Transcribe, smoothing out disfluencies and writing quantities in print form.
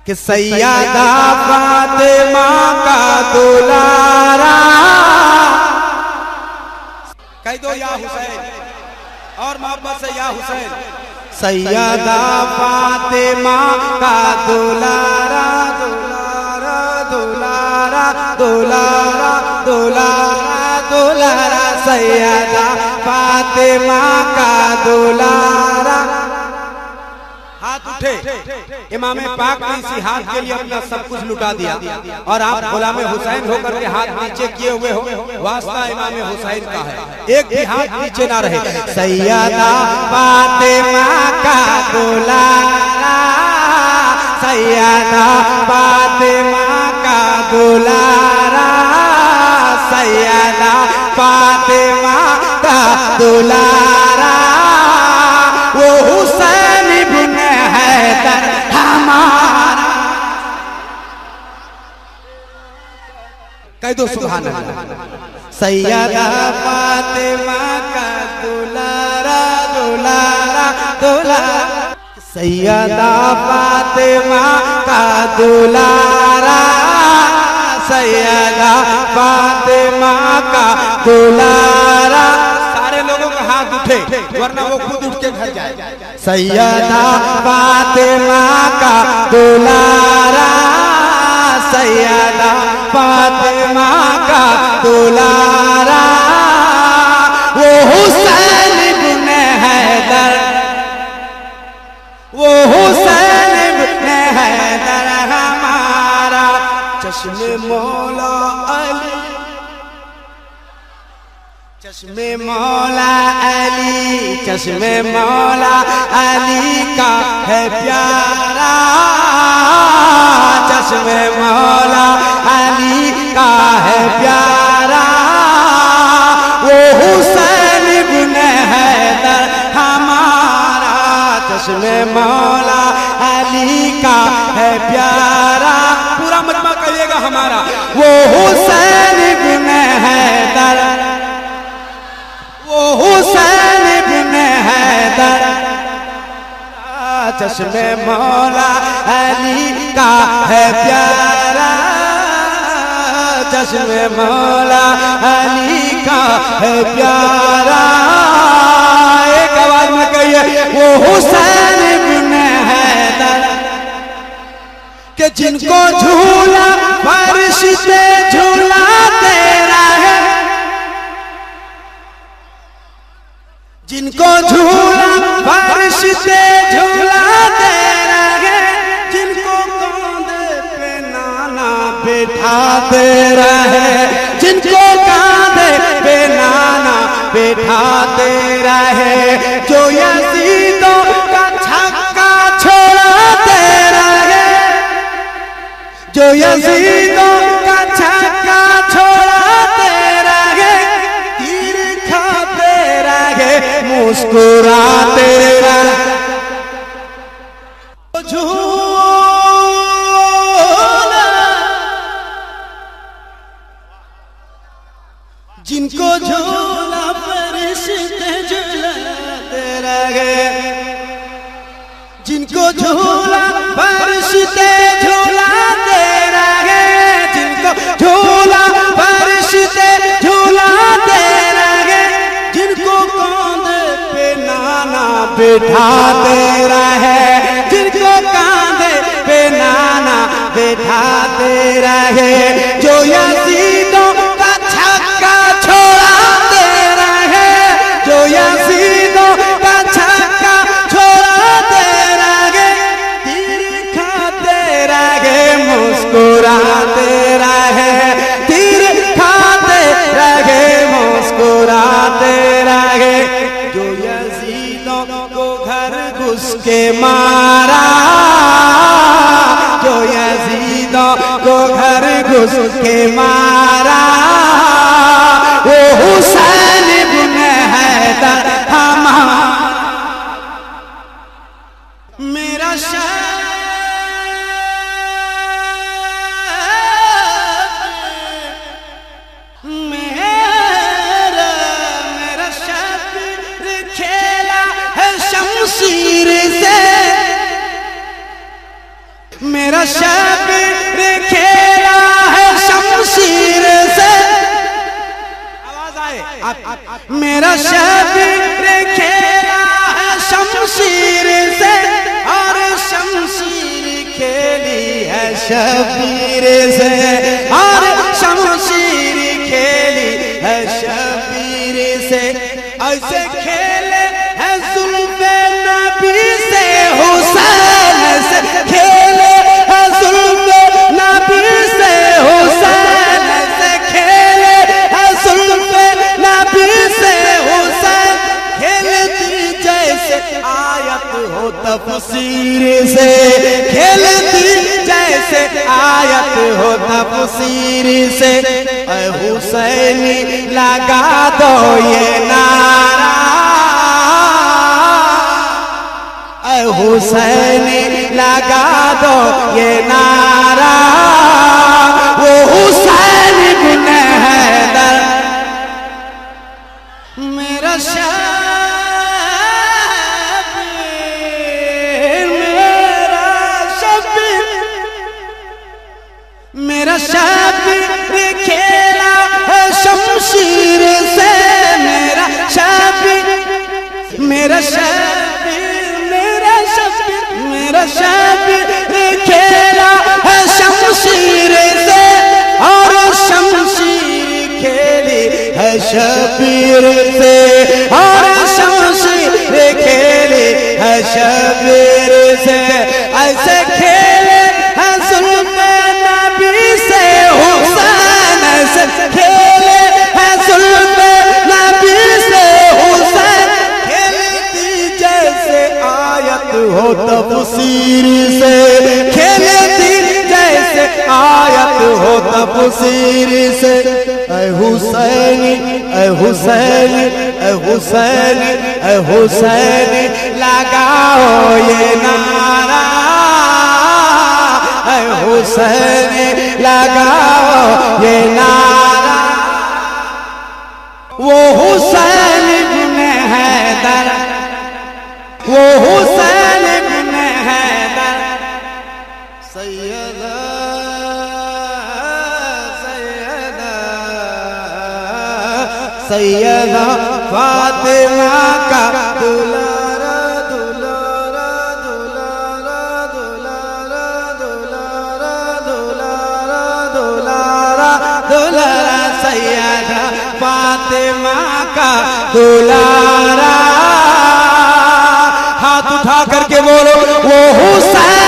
कि सैयदा फातिमा का दुलारा। कह दो या हुसैन और मोहब्बत से या हुसैन। सैयदा फातिमा का दुलारा दुलारा दुलारा दुलारा दुलारा दुलारा सैयदा फातिमा का दुलारा। हाथ उठे, इमाम पाक ने इसी हाथ के लिए अपना सब कुछ लुटा दिया और आप गुलाम हुसैन होकर के हाथ नीचे किए हुए हो। वास्ता इमाम हुसैन का है, एक भी हाथ नीचे ना रहे। सैयदा फातिमा का दुलारा सैयदा फातिमा का दुलारा सैयदा फातिमा का दुलारा। वो हुसैन इब्न हैदर हमारा। कह दो सुभान अल्लाह। सैयदा फातिमा का दुलारा दुलारा दुलारा सैयदा फातिमा का दुलारा सैयदा फातिमा का दुलारा। सारे लोगों का हाथ उठे वरना वो खुद उठ के घर जाए। सैयदा फातिमा का दुलारा सैयदा फातिमा का दुलारा। वो हुसैन इब्न हैदर वो हुसैन इब्न हैदर हमारा। चश्मे मौला अली चश्मे मौला अली चश्मे मौला अली का है प्यारा। चश्मे मौला अली का है प्यारा। वो हुसैन इब्न हैदर हमारा। चश्मे मौला अली का है प्यारा। पूरा मजमा कहिएगा हमारा। वो हुसैन इब्न हैदर वो हुसैन इब्न हैदर। चश्मे मौला अली का है प्यारा। चश्मे मौला अली का है प्यारा। एक आवाज में कहिए वो हुसैन इब्न हैदर कि जिनको झूला फरिश्ते झूलाते रहे। जिनको झूला फरिश्ते झूलाते रहे। जिनको कांधे पे नाना बैठाते रहे। जिनको कांधे पे नाना बैठाते रहे। जो यजीदों का छक्का छोड़ाते रहे। जो यजीदों का छक्का छोड़ाते रहे। तीर खाते रहे मुस्कुराते रहे। जिनको झूला फरिश्ते झूलाते रहे। जिनको झूला फरिश्ते झूलाते रहे। जिनको झूला फरिश्ते झूलाते रहे। जिनको कांधे पे नाना बैठाते रहे। जिनको कांधे पे नाना बैठाते रहे। जो यजीदों का छक्का छोड़ाते रहे। जो यजीदों का छक्का छोड़ाते रहे। तीर खाते रहे मुस्कुराते रहे। तीर खाते रहे मुस्कुराते रहे। जो यजीदों को घर घुस के मारा। जो यजीदों को घर घुस के मारा। वो हुसैन इब्न हैदर हमारा। मेरा मेरा शब्द खेला है शमशीर से। मेरा मेरा शबीर खेला है शमशीर से और शमशीर खेली है शबीर से और शमशीर खेली है शबीर से। ऐसे खेले है जुल्फे नबी से हुसैन से खेले है जुल्फे नबी से हुसैन से खेले है जुल्फे नबी से हुसैन। खेलती जैसे आयत हो तफसीर से खेलती जैसे आयत हो तफसीर से। ऐ हुसैनी लगा दो ये नारा ऐ हुसैनी लगा दो ये नारा वो हुसैन इब्न हैदर मेरा मेरा शबीर खेला है शमशीर से मेरा शबीर मेरा शबीर मेरा शबीर मेरा शबीर खेला है शमशीर से और शमशीर खेली है शबीर से और शमशीर खेली है शबीर से। ऐसे खेले है जुल्फे नबी से हुसैन से खेले है जुल्फे नबी से हुसैन। खेलती जैसे आयत हो तफसीर से खेलती जैसे आयत हो तफसीर से। ऐ हुसैनी ऐ हुसैनी ऐ हुसैनी ऐ हुसैनी लगाओ ये नारा ऐ हुसैनी लगाओ ये नारा वो हुसैन इब्न हैदर वो हुसैन इब्न हैदर सैयदा सैयदा सैयदा फातिमा का दुलारा दुलारा दुलारा दुलारा दुलारा दुलारा दुलारा दुलारा सैयदा फातिमा का दुलारा। हाथ उठा करके बोलो वो हुसैन